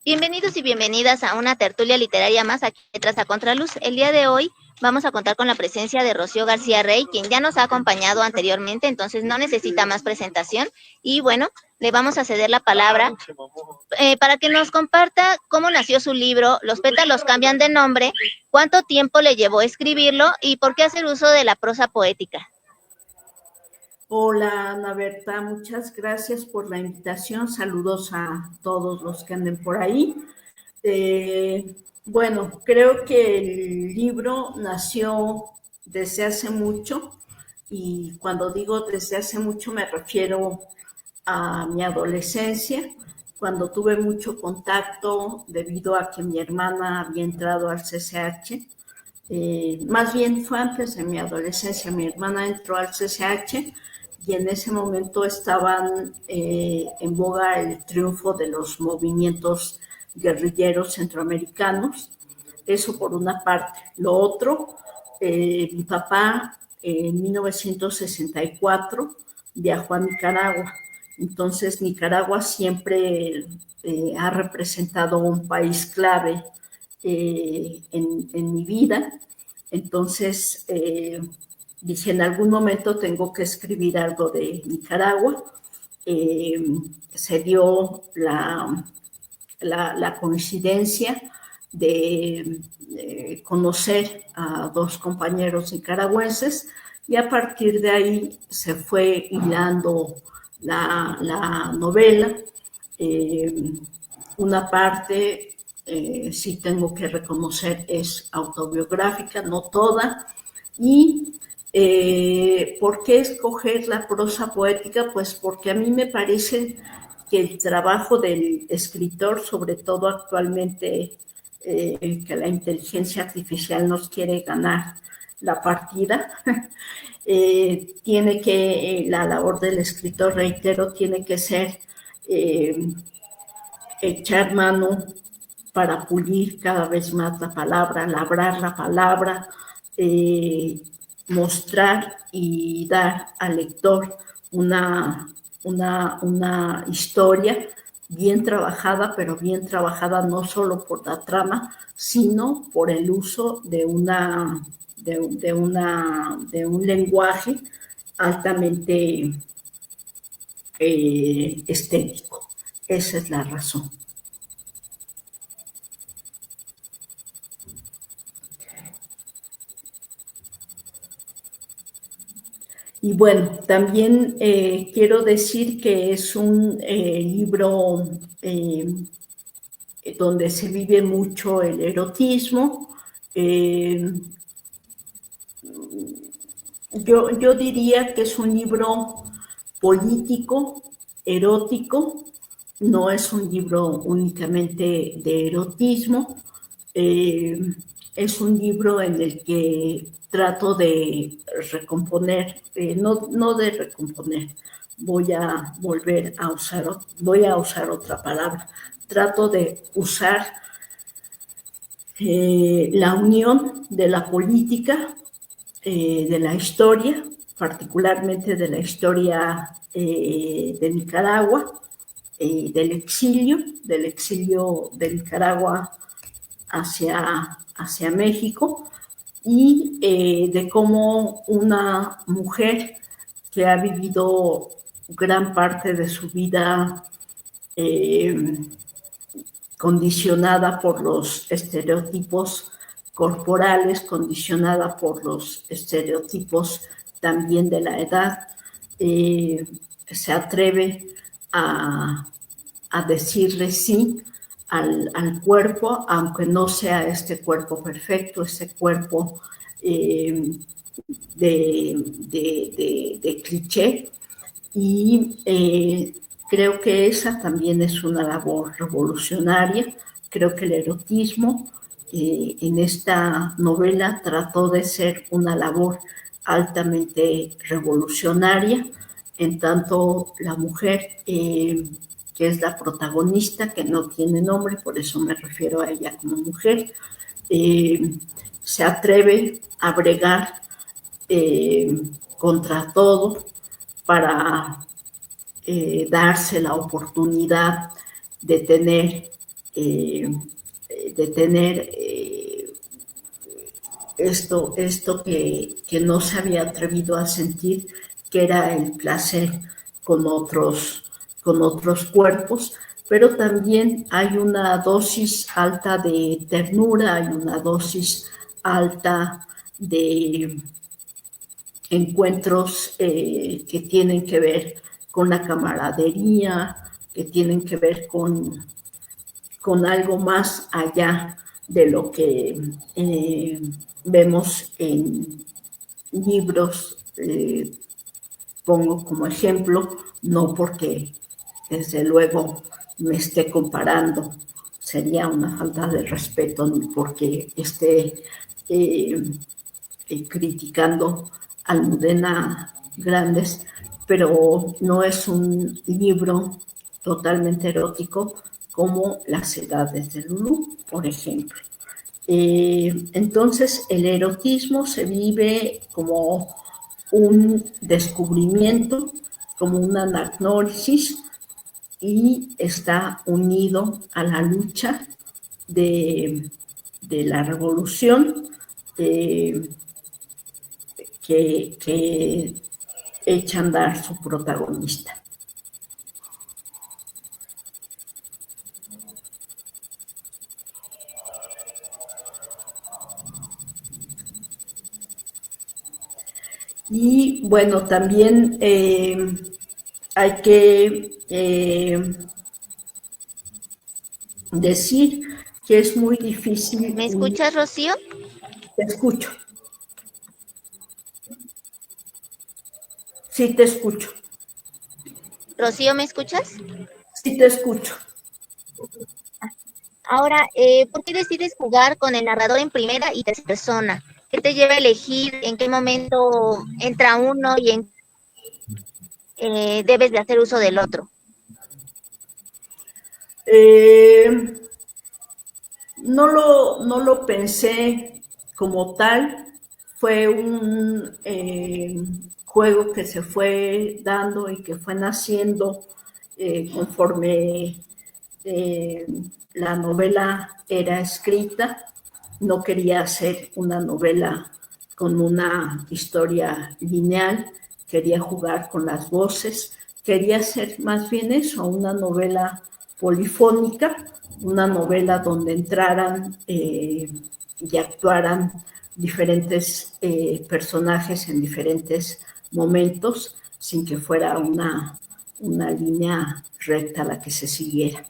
Bienvenidos y bienvenidas a una tertulia literaria más aquí de Tras a Contraluz. El día de hoy vamos a contar con la presencia de Rocío García Rey, quien ya nos ha acompañado anteriormente, entonces no necesita más presentación. Y bueno, le vamos a ceder la palabra para que nos comparta cómo nació su libro, Los pétalos cambian de nombre, cuánto tiempo le llevó escribirlo y por qué hacer uso de la prosa poética. Hola, Ana Berta, muchas gracias por la invitación. Saludos a todos los que anden por ahí. Bueno, creo que el libro nació desde hace mucho y cuando digo desde hace mucho me refiero a mi adolescencia, cuando tuve mucho contacto debido a que mi hermana había entrado al CCH. Más bien fue antes de mi adolescencia. Mi hermana entró al CCH y en ese momento estaban en boga el triunfo de los movimientos guerrilleros centroamericanos. Eso por una parte. Lo otro, mi papá en 1964 viajó a Nicaragua. Entonces Nicaragua siempre ha representado un país clave en mi vida. Entonces dije, en algún momento tengo que escribir algo de Nicaragua. Se dio la coincidencia de conocer a dos compañeros nicaragüenses y a partir de ahí se fue hilando la novela. Una parte, sí tengo que reconocer, es autobiográfica, no toda. Y ¿por qué escoger la prosa poética? Pues porque a mí me parece que el trabajo del escritor, sobre todo actualmente que la inteligencia artificial nos quiere ganar la partida, tiene que, la labor del escritor, reitero, tiene que ser echar mano para pulir cada vez más la palabra, labrar la palabra, mostrar y dar al lector una historia bien trabajada, pero bien trabajada no solo por la trama, sino por el uso de un lenguaje altamente estético. Esa es la razón. Y bueno, también quiero decir que es un libro donde se vive mucho el erotismo. Yo diría que es un libro político, erótico, no es un libro únicamente de erotismo. Es un libro en el que trato de recomponer, no de recomponer, voy a usar otra palabra. Trato de usar la unión de la política, de la historia, particularmente de la historia de Nicaragua, del exilio de Nicaragua hacia México, y de cómo una mujer que ha vivido gran parte de su vida condicionada por los estereotipos corporales, condicionada por los estereotipos también de la edad, se atreve a decirle sí al cuerpo, aunque no sea este cuerpo perfecto, este cuerpo de cliché. Y creo que esa también es una labor revolucionaria. Creo que el erotismo en esta novela trató de ser una labor altamente revolucionaria, en tanto la mujer, que es la protagonista, que no tiene nombre, por eso me refiero a ella como mujer, se atreve a bregar contra todo para darse la oportunidad de tener eh, de tener esto que no se había atrevido a sentir, que era el placer con otros cuerpos, pero también hay una dosis alta de ternura, hay una dosis alta de encuentros que tienen que ver con la camaradería, que tienen que ver con algo más allá de lo que vemos en libros. Pongo como ejemplo, no porque desde luego me esté comparando, sería una falta de respeto, ni porque esté criticando a Almudena Grandes, pero no es un libro totalmente erótico como Las edades de Lulú, por ejemplo. Entonces, el erotismo se vive como un descubrimiento, como una anagnosis, y está unido a la lucha de la revolución que echa a andar su protagonista. Y bueno, también hay que decir que es muy difícil. ¿Me escuchas, Rocío? Te escucho. Sí, te escucho. Rocío, ¿me escuchas? Sí, te escucho. Ahora, ¿por qué decides jugar con el narrador en primera y tercera persona? ¿Qué te lleva a elegir en qué momento entra uno y en debes de hacer uso del otro? No lo pensé como tal, fue un juego que se fue dando y que fue naciendo conforme la novela era escrita. No quería hacer una novela con una historia lineal, quería jugar con las voces, quería hacer más bien eso, una novela polifónica, una novela donde entraran y actuaran diferentes personajes en diferentes momentos, sin que fuera una línea recta la que se siguiera.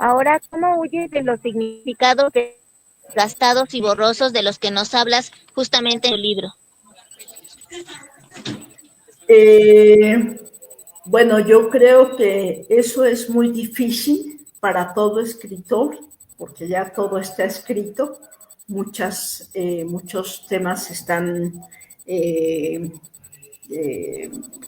Ahora, ¿cómo huyes de los significados gastados y borrosos de los que nos hablas justamente en el libro? Bueno, yo creo que eso es muy difícil para todo escritor, porque ya todo está escrito, muchos temas están eh,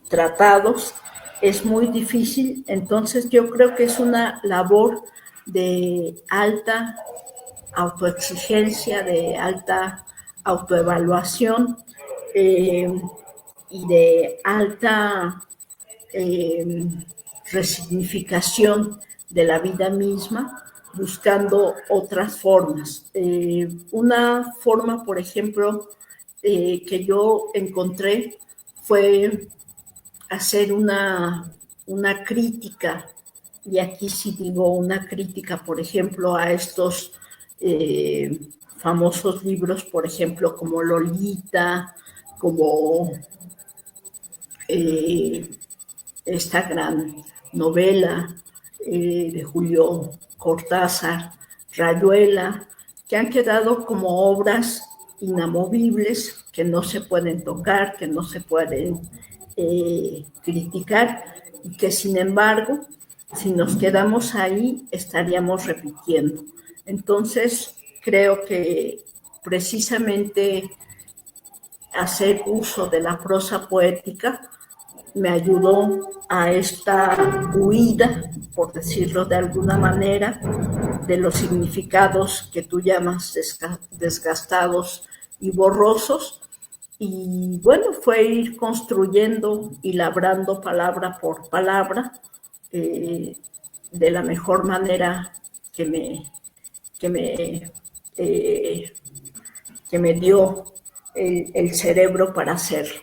tratados, es muy difícil, entonces yo creo que es una labor de alta autoexigencia, de alta autoevaluación y de alta resignificación de la vida misma, buscando otras formas. Una forma, por ejemplo, que yo encontré fue hacer una crítica, y aquí sí digo una crítica, por ejemplo, a estos famosos libros, por ejemplo, como Lolita, como esta gran novela de Julio Cortázar, Rayuela, que han quedado como obras inamovibles, que no se pueden tocar, que no se pueden criticar, y que sin embargo, si nos quedamos ahí, estaríamos repitiendo. Entonces, creo que precisamente hacer uso de la prosa poética me ayudó a esta huida, por decirlo de alguna manera, de los significados que tú llamas desgastados y borrosos, Y bueno, fue ir construyendo y labrando palabra por palabra de la mejor manera que me, que me, eh, que me dio el cerebro para hacerlo.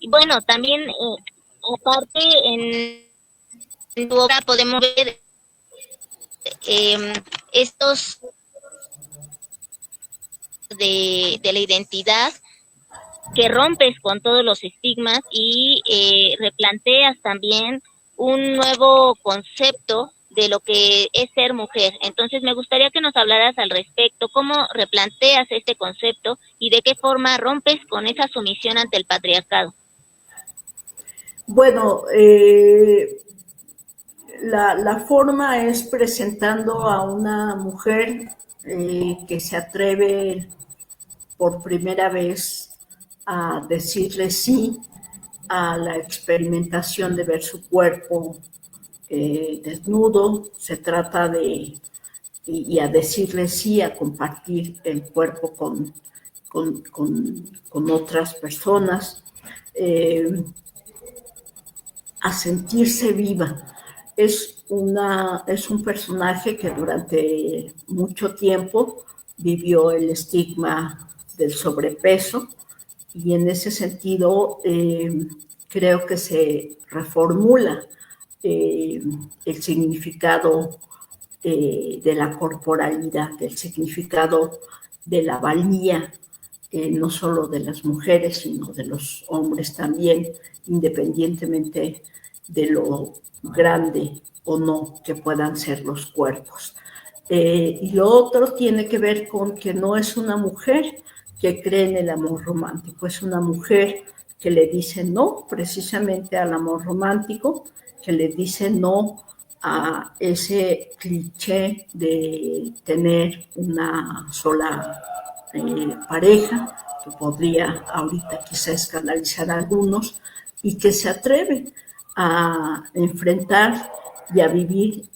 Bueno, también aparte en tu obra podemos ver estos de la identidad que rompes con todos los estigmas y replanteas también un nuevo concepto de lo que es ser mujer. Entonces me gustaría que nos hablaras al respecto, cómo replanteas este concepto y de qué forma rompes con esa sumisión ante el patriarcado. Bueno, la forma es presentando a una mujer que se atreve por primera vez a decirle sí a la experimentación de ver su cuerpo desnudo. Se trata de, y a decirle sí a compartir el cuerpo con otras personas, eh, a sentirse viva. Es un personaje que durante mucho tiempo vivió el estigma del sobrepeso y en ese sentido creo que se reformula eh, el significado de la corporalidad, el significado de la valía, no solo de las mujeres, sino de los hombres también, independientemente de lo grande o no que puedan ser los cuerpos. Y lo otro tiene que ver con que no es una mujer que cree en el amor romántico, es una mujer que le dice no precisamente al amor romántico, que le dice no a ese cliché de tener una sola pareja, que podría ahorita quizá escandalizar a algunos, y que se atreve a enfrentar y a vivir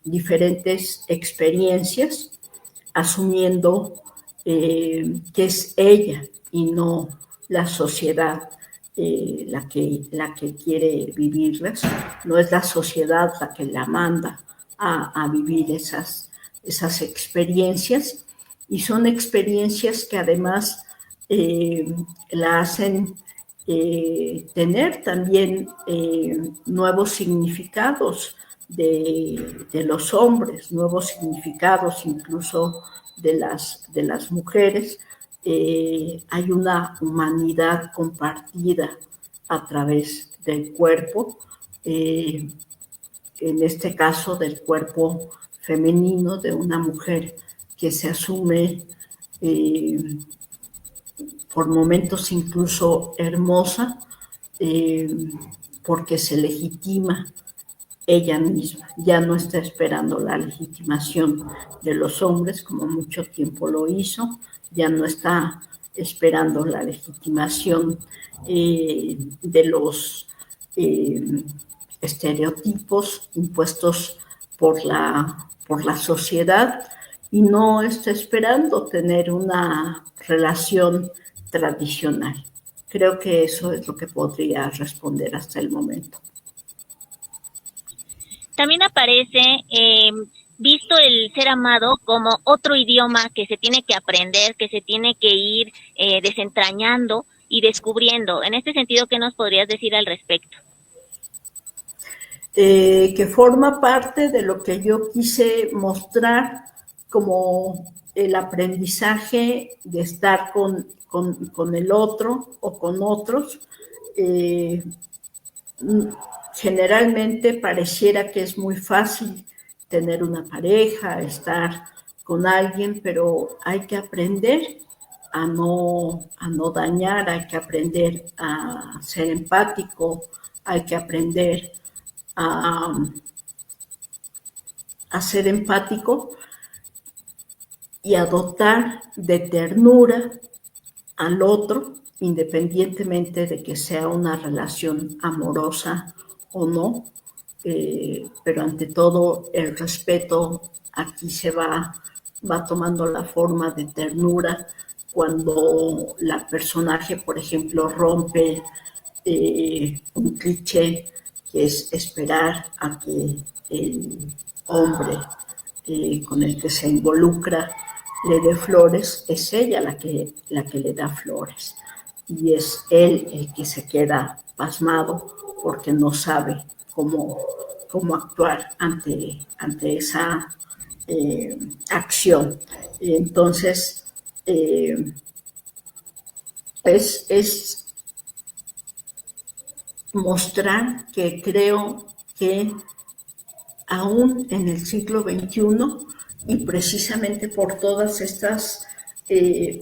diferentes experiencias, asumiendo que es ella y no la sociedad la que quiere vivirlas, no es la sociedad la que la manda a vivir esas experiencias, y son experiencias que además la hacen tener también nuevos significados de los hombres, nuevos significados incluso de las mujeres. Hay una humanidad compartida a través del cuerpo, en este caso del cuerpo femenino de una mujer que se asume por momentos incluso hermosa, eh, porque se legitima ella misma, ya no está esperando la legitimación de los hombres como mucho tiempo lo hizo, ya no está esperando la legitimación de los estereotipos impuestos por la sociedad, y no está esperando tener una relación tradicional. Creo que eso es lo que podría responder hasta el momento. También aparece visto el ser amado como otro idioma que se tiene que aprender, que se tiene que ir desentrañando y descubriendo. En este sentido, ¿qué nos podrías decir al respecto? Que forma parte de lo que yo quise mostrar como el aprendizaje de estar con el otro o con otros. Eh, Generalmente pareciera que es muy fácil tener una pareja, estar con alguien, pero hay que aprender a no dañar, hay que aprender a ser empático, hay que aprender a, a ser empático y a dotar de ternura al otro, independientemente de que sea una relación amorosa o no. pero ante todo el respeto aquí va tomando la forma de ternura cuando la personaje, por ejemplo, rompe un cliché que es esperar a que el hombre con el que se involucra le dé flores, es ella la que le da flores y es él el que se queda pasmado porque no sabe cómo actuar ante esa acción. Entonces, es mostrar que creo que aún en el siglo XXI y precisamente por todas estas,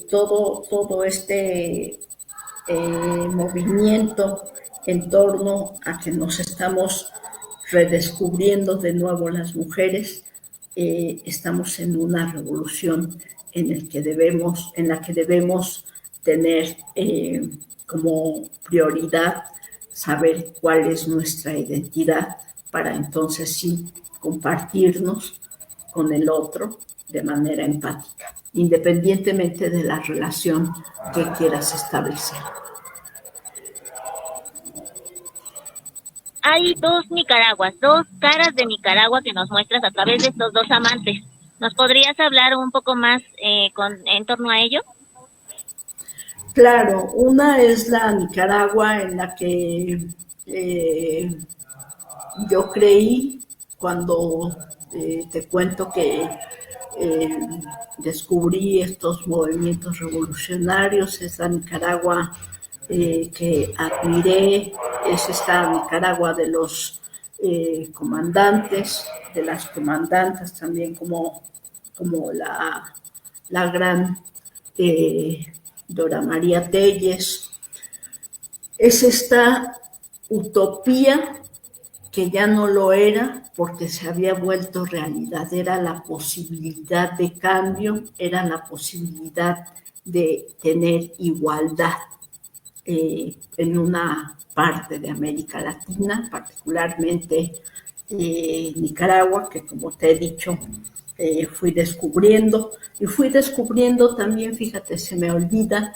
todo este movimiento en torno a que nos estamos redescubriendo de nuevo las mujeres, estamos en una revolución en la que debemos tener como prioridad saber cuál es nuestra identidad para entonces sí compartirnos con el otro de manera empática, independientemente de la relación que quieras establecer. Hay dos Nicaraguas, dos caras de Nicaragua que nos muestras a través de estos dos amantes. ¿Nos podrías hablar un poco más en torno a ello? Claro, una es la Nicaragua en la que yo creí cuando te cuento que descubrí estos movimientos revolucionarios, es la Nicaragua que admiré, es esta Nicaragua de los comandantes, de las comandantas también como la gran Dora María Telles. Es esta utopía que ya no lo era porque se había vuelto realidad, era la posibilidad de cambio, era la posibilidad de tener igualdad en una parte de América Latina, particularmente Nicaragua, que como te he dicho, fui descubriendo, y fui descubriendo también, fíjate, se me olvida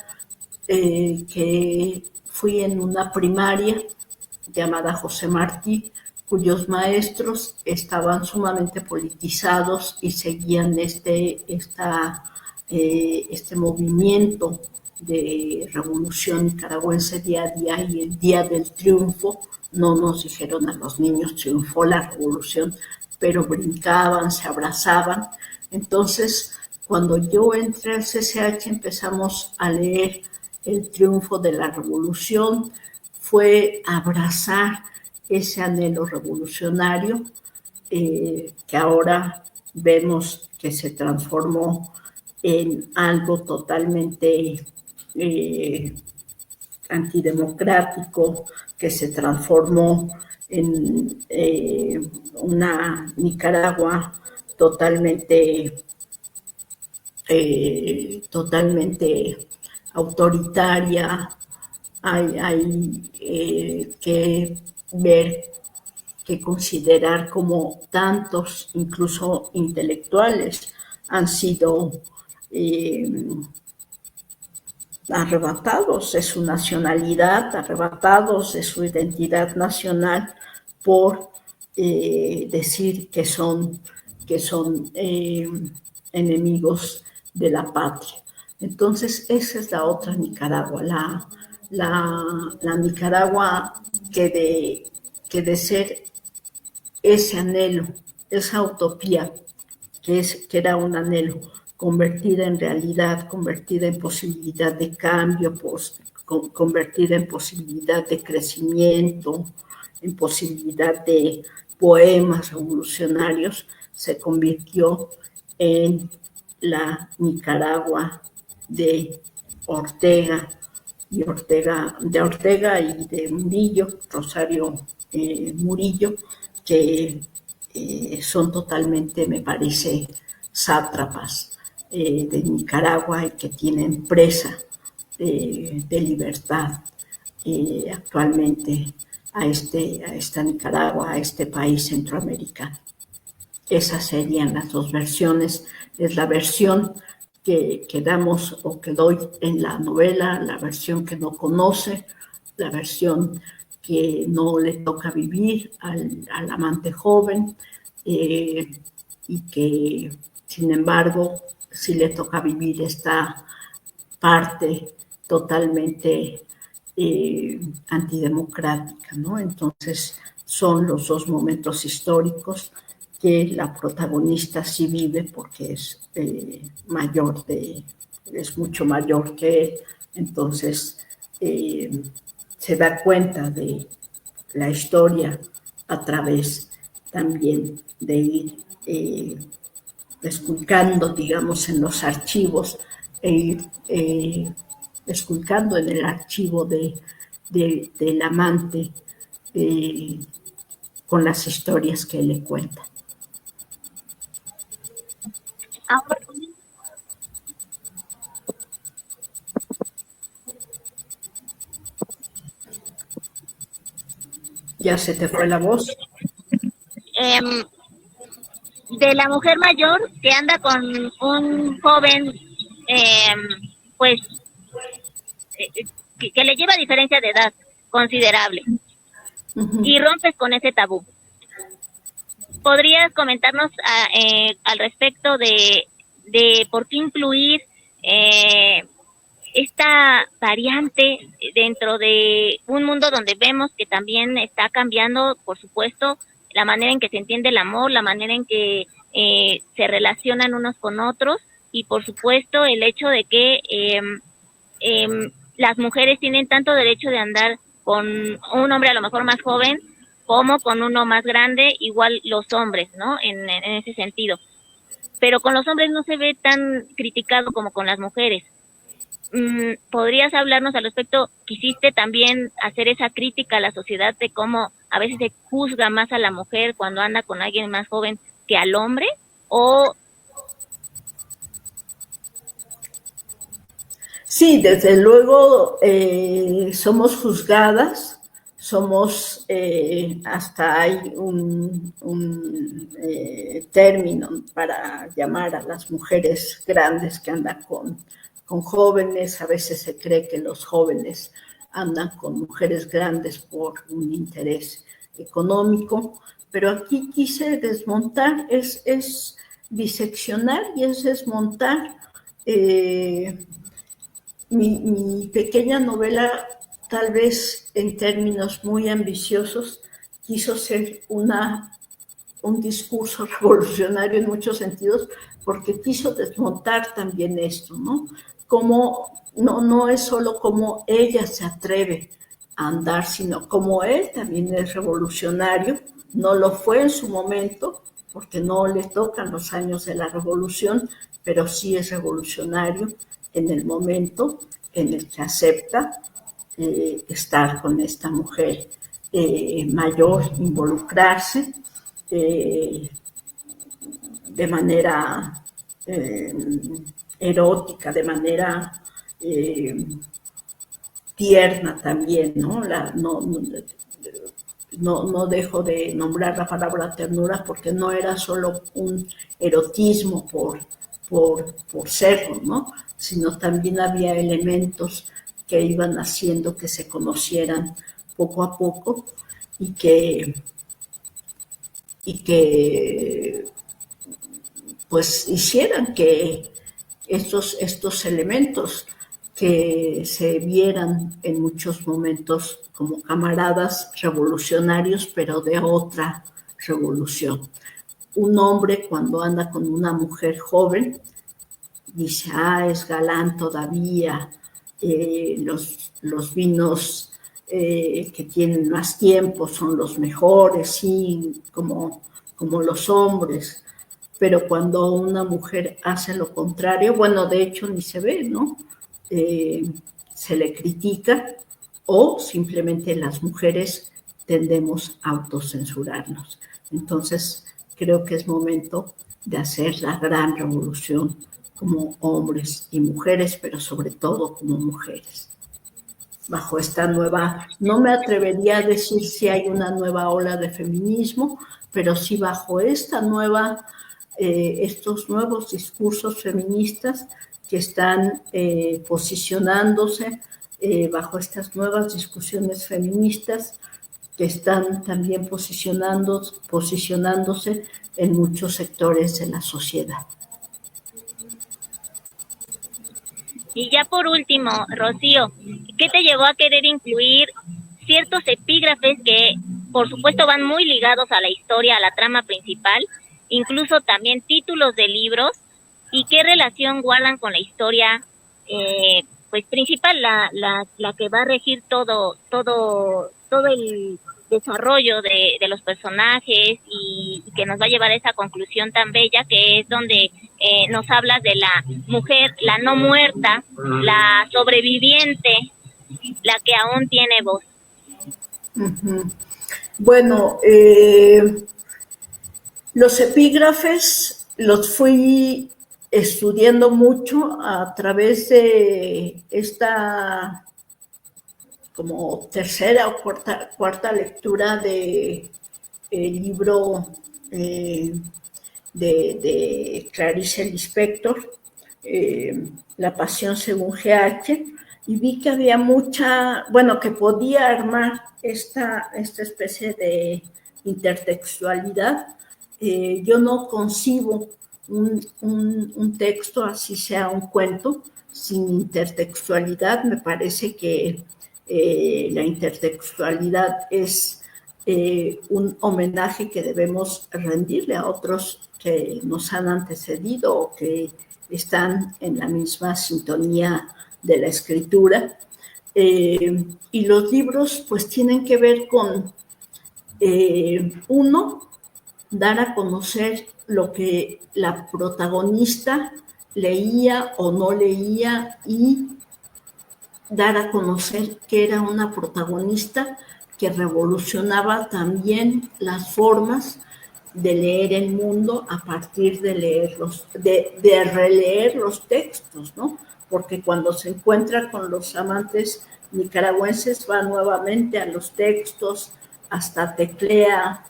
que fui en una primaria llamada José Martí, cuyos maestros estaban sumamente politizados y seguían este movimiento de revolución nicaragüense día a día, y el día del triunfo no nos dijeron a los niños triunfó la revolución, pero brincaban, se abrazaban. Entonces, cuando yo entré al CCH empezamos a leer El triunfo de la revolución, fue abrazar ese anhelo revolucionario que ahora vemos que se transformó en algo totalmente antidemocrático, que se transformó en una Nicaragua totalmente autoritaria. Hay que ver, que considerar como tantos, incluso intelectuales, han sido arrebatados de su nacionalidad, arrebatados de su identidad nacional por decir que son enemigos de la patria. Entonces, esa es la otra Nicaragua, la Nicaragua que de ser ese anhelo, esa utopía que era un anhelo, convertida en realidad, convertida en posibilidad de cambio, convertida en posibilidad de crecimiento, en posibilidad de poemas revolucionarios, se convirtió en la Nicaragua de Ortega y de Murillo, Rosario Murillo, que son totalmente, me parece, sátrapas de Nicaragua y que tienen presa de libertad actualmente a esta Nicaragua, a este país centroamericano. Esas serían las dos versiones. Es la versión que damos o que doy en la novela, la versión que no conoce, la versión que no le toca vivir al amante joven y que, sin embargo, sí le toca vivir esta parte totalmente antidemocrática, ¿no? Entonces, son los dos momentos históricos que la protagonista sí vive porque es es mucho mayor que él, entonces se da cuenta de la historia a través también de ir esculcando, digamos, en los archivos e ir esculcando en el archivo del amante con las historias que él le cuenta. Ahora, ¿Ya se te fue la voz? de la mujer mayor que anda con un joven, pues, que le lleva diferencia de edad considerable y rompes con ese tabú. ¿Podrías comentarnos al respecto de por qué incluir esta variante dentro de un mundo donde vemos que también está cambiando, por supuesto, la manera en que se entiende el amor, la manera en que se relacionan unos con otros y, por supuesto, el hecho de que las mujeres tienen tanto derecho de andar con un hombre a lo mejor más joven como con uno más grande, igual los hombres, ¿no? En ese sentido. Pero con los hombres no se ve tan criticado como con las mujeres. ¿Podrías hablarnos al respecto? ¿Quisiste también hacer esa crítica a la sociedad de cómo a veces se juzga más a la mujer cuando anda con alguien más joven que al hombre? ¿O Sí, desde luego somos juzgadas, somos, hasta hay un término para llamar a las mujeres grandes que andan con jóvenes. A veces se cree que los jóvenes andan con mujeres grandes por un interés económico, pero aquí quise desmontar, es diseccionar y es desmontar. Mi pequeña novela, tal vez en términos muy ambiciosos, quiso ser un discurso revolucionario en muchos sentidos, porque quiso desmontar también esto, ¿no? Como no es solo cómo ella se atreve a andar, sino como él también es revolucionario. No lo fue en su momento, porque no le tocan los años de la revolución, pero sí es revolucionario en el momento en el que acepta estar con esta mujer mayor, involucrarse de manera erótica, de manera tierna también, ¿no? No dejo de nombrar la palabra ternura porque no era solo un erotismo por serlo, ¿no? Sino también había elementos que iban haciendo que se conocieran poco a poco y que pues hicieran que estos elementos que se vieran en muchos momentos como camaradas revolucionarios, pero de otra revolución. Un hombre cuando anda con una mujer joven dice, es galán todavía, los vinos que tienen más tiempo son los mejores, sí, como los hombres. Pero cuando una mujer hace lo contrario, bueno, de hecho ni se ve, ¿no? Se le critica o simplemente las mujeres tendemos a autocensurarnos. Entonces, creo que es momento de hacer la gran revolución como hombres y mujeres, pero sobre todo como mujeres. bajo esta nueva, no me atrevería a decir si hay una nueva ola de feminismo, pero sí bajo esta nueva, estos nuevos discursos feministas que están posicionándose bajo estas nuevas discusiones feministas que están también posicionándose en muchos sectores de la sociedad. Y ya por último, Rocío, ¿qué te llevó a querer incluir ciertos epígrafes que, por supuesto, van muy ligados a la historia, a la trama principal, incluso también títulos de libros, y qué relación guardan con la historia, pues principal, la que va a regir todo el desarrollo de los personajes y que nos va a llevar a esa conclusión tan bella que es donde nos hablas de la mujer, la no muerta, la sobreviviente, la que aún tiene voz. Uh-huh. Bueno, los epígrafes los fui estudiando mucho a través de esta como tercera o cuarta lectura de el libro de Clarice Lispector, La pasión según GH, y vi que había mucha, bueno, que podía armar esta especie de intertextualidad. Yo no concibo un texto, así sea un cuento, sin intertextualidad. Me parece que la intertextualidad es un homenaje que debemos rendirle a otros que nos han antecedido o que están en la misma sintonía de la escritura. Y los libros pues tienen que ver con, uno, dar a conocer lo que la protagonista leía o no leía y dar a conocer que era una protagonista que revolucionaba también las formas de leer el mundo a partir de leerlos, de releer los textos, ¿no? Porque cuando se encuentra con los amantes nicaragüenses va nuevamente a los textos, hasta teclea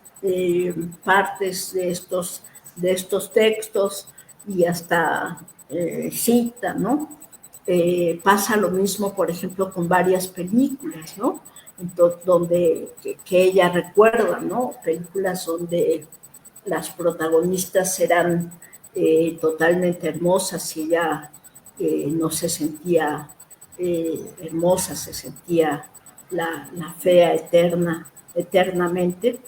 partes de estos textos y hasta cita, ¿no? Pasa lo mismo, por ejemplo, con varias películas, ¿no? Entonces, donde que ella recuerda, ¿no? Películas donde las protagonistas eran totalmente hermosas y ella no se sentía hermosa, se sentía la fea eternamente,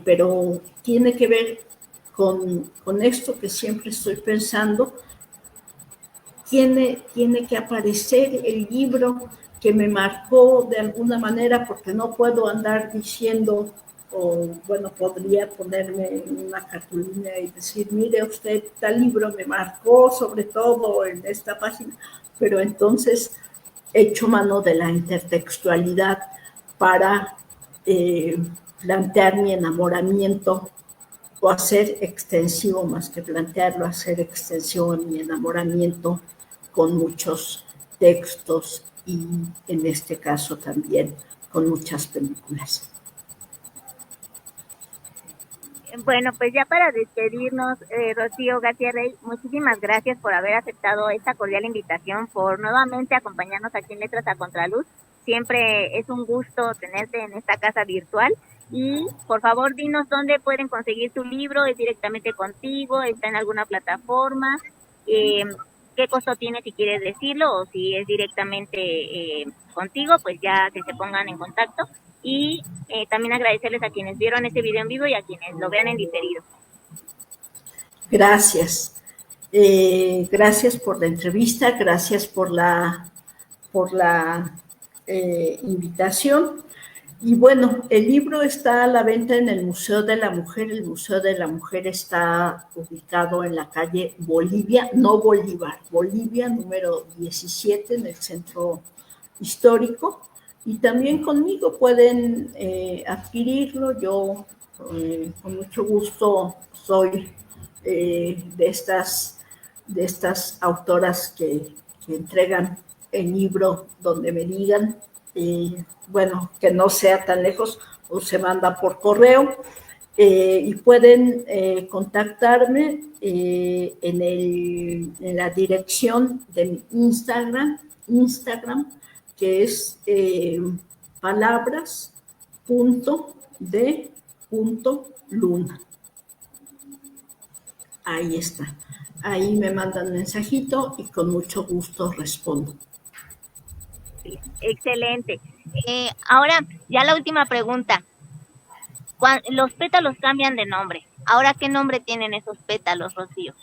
pero tiene que ver con esto que siempre estoy pensando. Tiene que aparecer el libro que me marcó de alguna manera, porque no puedo andar diciendo, o bueno, podría ponerme en una cartulina y decir, mire usted, tal libro me marcó, sobre todo en esta página, pero entonces he hecho mano de la intertextualidad para plantear mi enamoramiento o hacer extensivo, más que plantearlo, hacer extensivo en mi enamoramiento con muchos textos y en este caso también con muchas películas. Bueno, pues ya para despedirnos, Rocío García Rey, muchísimas gracias por haber aceptado esta cordial invitación, por nuevamente acompañarnos aquí en Letras a Contraluz. Siempre es un gusto tenerte en esta casa virtual. Y por favor, dinos dónde pueden conseguir tu libro. ¿Es directamente contigo? ¿Está en alguna plataforma? ¿Qué costo tiene, si quieres decirlo? O si es directamente contigo, pues ya que se pongan en contacto. Y también agradecerles a quienes vieron este video en vivo y a quienes lo vean en diferido. Gracias. Gracias por la entrevista, gracias por la invitación. Y bueno, el libro está a la venta en el Museo de la Mujer. El Museo de la Mujer está ubicado en la calle Bolivia, no Bolívar, Bolivia, número 17, en el centro histórico. Y también conmigo pueden adquirirlo. Yo con mucho gusto soy de estas autoras que entregan el libro donde me digan, bueno, que no sea tan lejos, o se manda por correo, y pueden contactarme en la dirección de mi Instagram, que es palabras.de.luna. Ahí está. Ahí me mandan mensajito y con mucho gusto respondo. Excelente. Ahora, ya la última pregunta. Los pétalos cambian de nombre. Ahora, ¿qué nombre tienen esos pétalos, Rocío?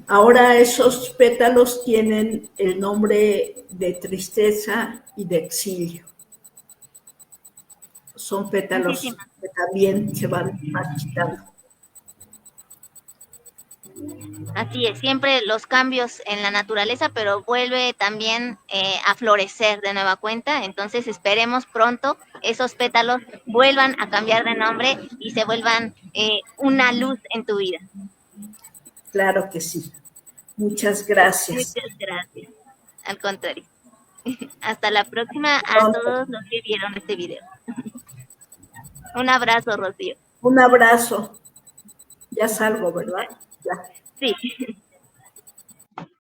Ahora esos pétalos tienen el nombre de tristeza y de exilio. Son pétalos que también se van marchitando. Así es, siempre los cambios en la naturaleza, pero vuelve también a florecer de nueva cuenta. Entonces esperemos pronto esos pétalos vuelvan a cambiar de nombre y se vuelvan una luz en tu vida. Claro que sí. Muchas gracias. Muchas gracias. Al contrario. Hasta la próxima a todos los que vieron este video. Un abrazo, Rocío. Un abrazo. Ya salgo, ¿verdad? Ya. Sí.